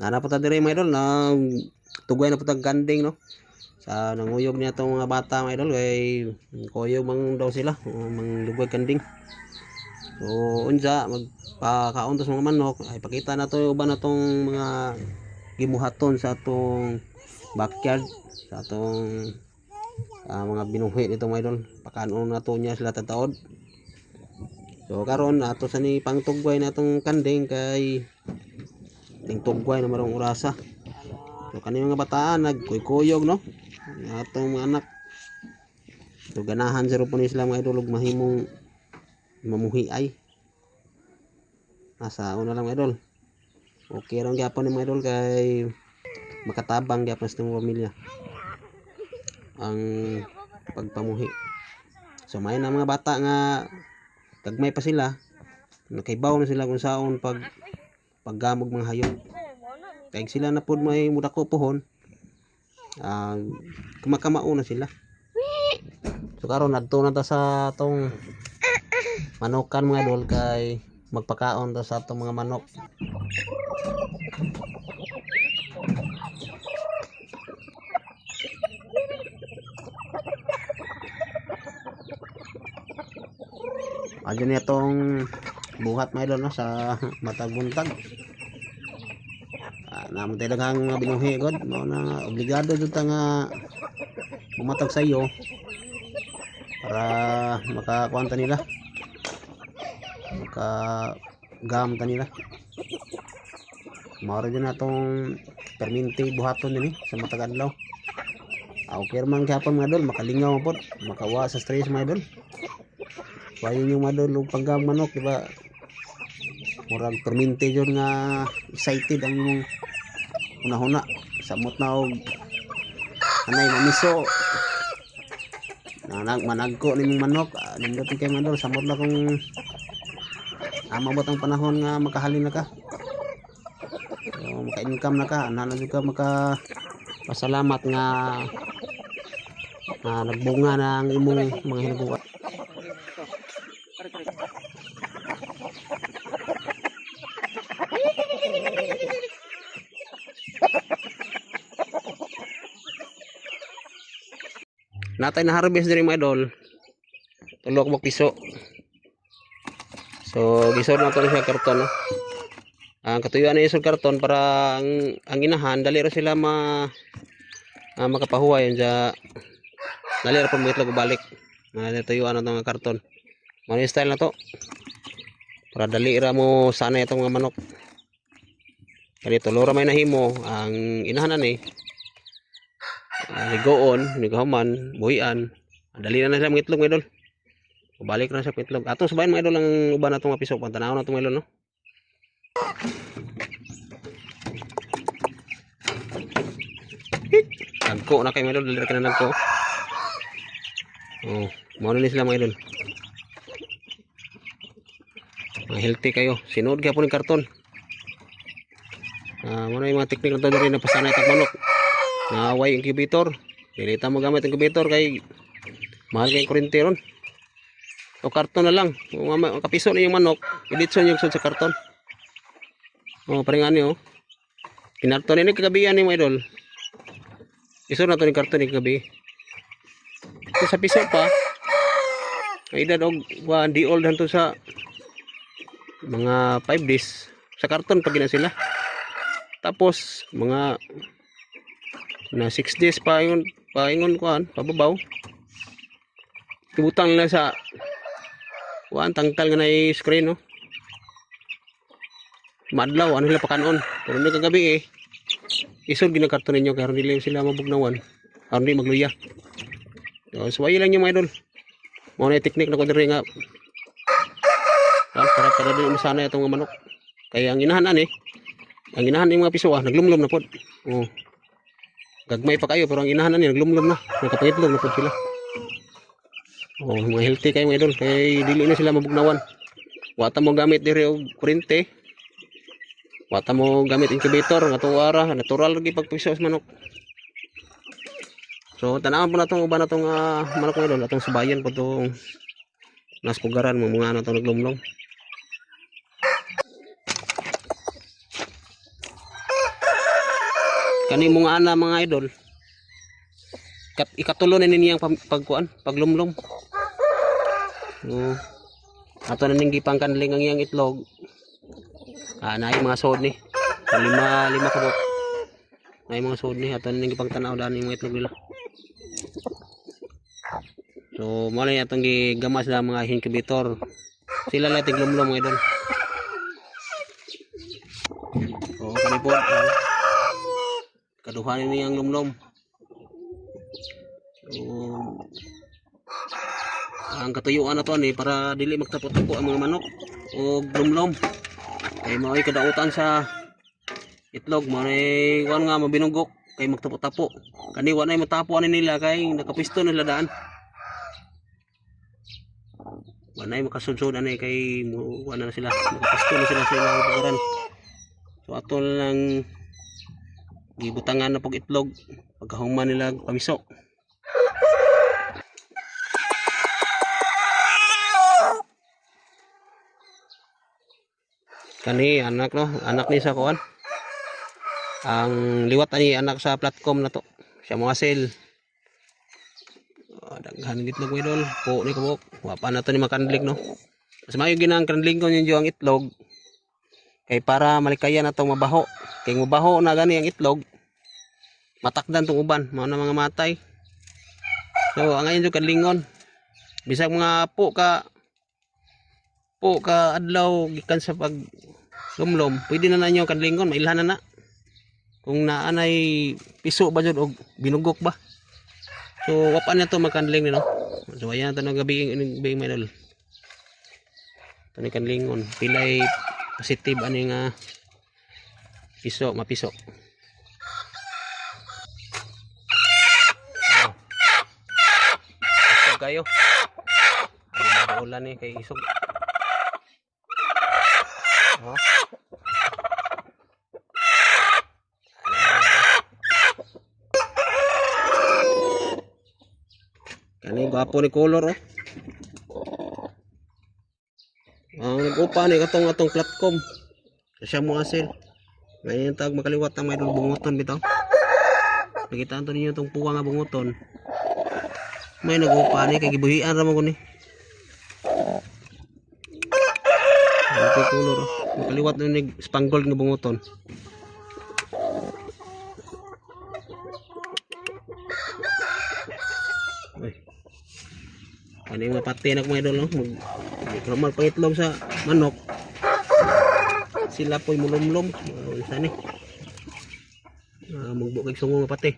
Nana po ta diri mga idol na tugay na po tag ganding no. Sa nanguyog niya tong mga bata mga idol kay kuyog mang daw sila, mang lugwag kanding. So unsa magpakaon to sa mga manok ay pakita na to uban na tong mga gimuhaton sa atong backyard, sa atong mga binuhi nito mga idol. Pakanon na to niya sila tataod. So karon ato sa ni pangtugway na atong kanding kay ting tugway na marong orasa. So kani mga bataan nagkuykuyog no atong mga anak. So ganahan sa po ni sila mga idol og mahimong mamuhi ay nasa una lang mga idol. Okay ra gyapon ni mga idol kay makatabang gyapon sa itong pamilya ang pagpamuhi. So may na mga bata nga gagmay pa sila, nakaibaw na sila kung saon paggamog mga hayop. Kaya sila na po may mudako pohon, kumakamao na sila. So karon adto na ta sa atong manokan mga idol kay magpakaon ta sa atong mga manok. Adyo niya itong buhat mga idol no, sa matag buntag. Naman tayo daghang binuhi god mo na obligado jud ta nga bumatag sa iyo para makakuanta nila, makagamta nila. Mao rin na itong perminti buhaton din sa matag adlaw. Okay man gyapon mga idol, makalingaw po, makawa sa stress mga idol. Wayon yung madol og paggang manok, diba? Murag perminti jud nga excited ang imong una-una. Samot na og anay mamiso. Managko nimong manok, nindot kay madol, samot na kung mabot ang panahon nga makahalin na ka. So, maka-income na ka, ana na jud ka pasalamat nga nagbunga na ang imong mga hinabuan. Natay na harvest diri mga idol, tulok mo piso. So gisod na to sa karton no? Ang katuyuan na isod karton para ang inahan dali ra sila makapahuway sa dali ra pamitlog balik na tuyuan na tong karton. Mano style na to para dali ra mo sana itong mga manok. Kani tulo ra may nahimo ang inahan ani. Ligoon, nigahuman, buhian. Dali na sila mga itlog mga idol. Balik na sa itlog. Atong sabayan mga idol ang uban natong piso. Pantanaw na itong mga idol no. Nagko na kayo mga idol. Dali ka na nagko. Oh, mauna ni sila mga idol. Healthy kayo. Sinood kaya po ng karton. Muna yung mga teknik na ito rin na pasanay tag manok. Naway incubator, pilita mo gamit incubator kay mahal kay kurente ron. O karton na lang, kung kapiso na yung manok, iditson yung sa karton. O paringan niyo, kinarton ini kagabi yan mga idol. Iso na to ni karton ni kagabi. Ito sa piso pa, kay edad og di old hanto sa mga 5 days sa karton pag gina sila. Tapos mga na 6 days paingon kuan pababaw ibutang na sa kuan tangkal nga na screen no madlaw ano sila pakanon pero ni kagabi isod ginakarton ninyo kaya hindi sila mabugnawan aron di magluya. So suwayi lang yung mga idol mo na teknik na ko diri nga para di masana itong mga manok kaya ang inahan yung mga piso naglumlum na pod. Gagmay pa kayo pero ang inahan na naglumlum na, nakapangitlog na po sila. Mga healthy kayo mga idol kay dili na sila mabugnawan. Wata mo gamit diri og kurente, wata mo gamit incubator nga tuwara natural lagi pagpiso sa manok. So tanawan po natong uban natong manok mga idol atong subayan po tong naspugaran mga ano tong naglumlum. Kani mga ana mga idol. Ikatulo na niyang pagkuan, paglumlom. Ato na ning gipangkanling ang iyang itlog. Na yung mga sod ni. Lima kabok. Na yung mga sod ni ato na ning gipangtanaw daan yung mga itlog nila. So mo na atong gigamas na mga incubator. Sila lang tiglumlom mga idol. So kani po kaduhanin niyang lumlom. So ang katuyuan na to ni para dili magtapot-tapo ang mga manok o lumlom. Kay mao'y kadautan sa itlog, mao'y kuan nga mabinugok kay magtapot-tapo. Kani wa nay matapo ani nila kay nakapisto nila daan. Wa nay makasudsod ani kay wala na sila, nakapisto na sila sa ilang pagaran. So ato lang gibutangan na pag itlog pagkahuman nila pamiso. Kani anak no, anak ni sa kuan. Ang liwat ani anak sa platform na to. Siya mga sel. Daghan itlog mo idol. Po ni kabok. Wa pa na to ni makandling no. Mas mayo ginang kandling ko ninyo ang itlog. Kay para malikayan na to mabaho. Kay mabaho na gani ang itlog. Matakdan tong uban, mao na mga matay. So ang ayon jud kandlingon. Bisag mga po ka adlaw gikan sa pag lumlom, pwede na nanyo kadlingon, mailhan na. Kung naanay piso ba jud og binugok ba. So wapan na to makandling ni no. So ayan to gabi may idol. Tani kadlingon, pilay positive ani nga piso, mapiso. Isog kayo. Ay ulan ni kay isog. Kani gwapo ni color oh. Ang nag-upa ni atong platform. Siya mo asil. Ngayon tag makaliwat ang may bunguton bitaw. Nakita to ninyo tong puwa nga bunguton. May nag-upa ni kay gibuhian ra mo ko ni. Ang color oh. Makaliwat na ni spangled nga bunguton. Ano yung mga pati na mga idol no? Normal pangitlog sa manok. Sila po'y mulumlum. Isa ni magbukig sungo nga pati.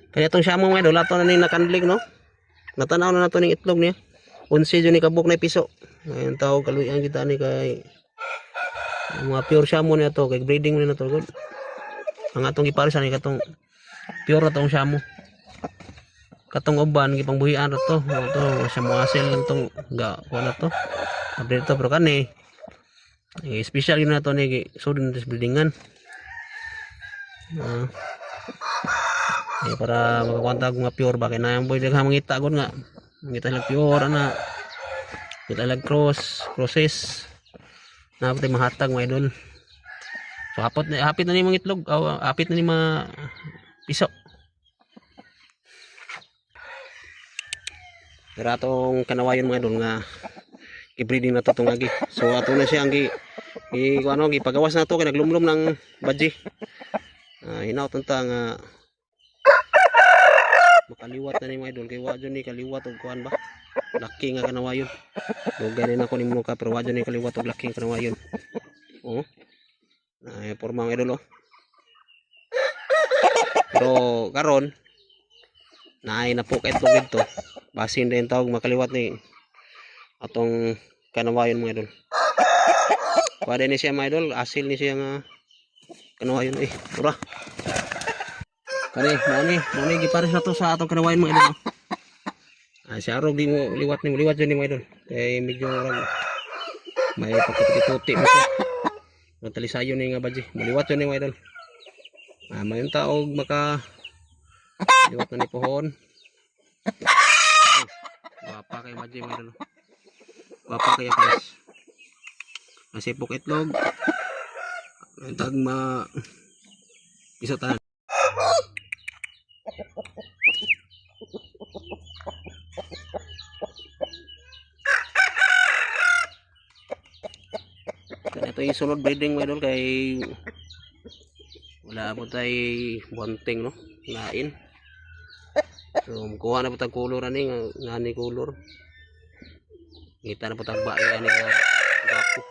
Kaya itong siya mga idol, ato na ning nakandlig no? Natanaw na nato ning itlog niya. 11 yun ni kabuk na piso. Ngayon tao kaluyan kita ni kay mga pure shamo niya to. Kay breeding mo na to. Good. Ang atong giparisan ni katong pure na tong shamo. Katong uban gipangbuhian ra to. Ito siya mo asil lang tong ga kuha na to. Update to pero kani special yun na to ni sudin sa breedingan. Para makakwantag mga pure ba kay na yung boy daghang mangita gud nga mangita lang pure ana kita lang crosses na pati mahatag mga idol. So hapit na ni mga itlog, hapit na ni mga piso. Pero atong kanawayon mga idol nga i-breeding na to tong agi. So ato na siya ang gipagawas na to kay naglumlum ng badji. Hinaut ta nga makaliwat na ni mga idol kay wa jud ni kaliwat og kuan ba. Laki nga kanawayon. Dugay na ko nimo ka pero wa jud ni kaliwat og laki nga kanawayon. Ay porma mga idol oh. Pero karon naay na po kay itlog dito. Basin din tawag makaliwat ni atong kanawayon mga idol. Pwede ni siya mga idol, asil ni siya nga kanawayon Mura. Kani, mani gipares na to sa atong kanawayon mga idol. Si Arog di mo liwat dyan ni mga idol. Kaya medyo may pagkatuti mo siya. Matalisayo ni nga badji. Maliwat yun ni mga idol. Mayon taog maka liwat na ni pohon. Wapa kay badji mga idol. Wapa kay pares. Masipok itlog. Tag ma iso tanan. Ito yung sunod breeding mga idol kay wala po tayo bunting no, lain. So kuha na po tag color ani nga ni color. Kita na po tag bae ani nga gapo.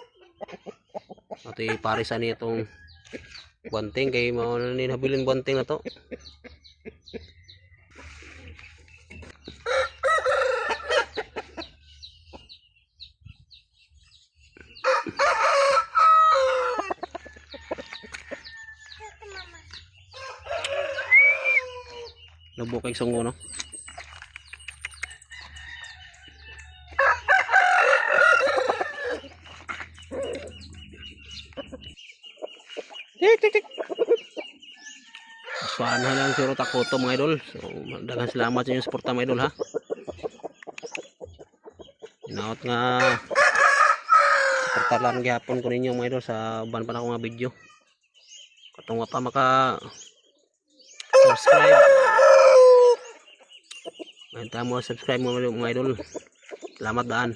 Ato pares ani itong bunting kay mao na ni nabilin bunting na to. Lubok kay sungo no. Tik. Suaan lang siro takoto mga idol. So daghang salamat sa inyong suporta mga idol ha. Inaot nga suportahan gihapon ko ninyo mga idol sa uban pa na akong mga video. Katong wa pa maka subscribe. Mahintay mo subscribe mga idol. Salamat daan.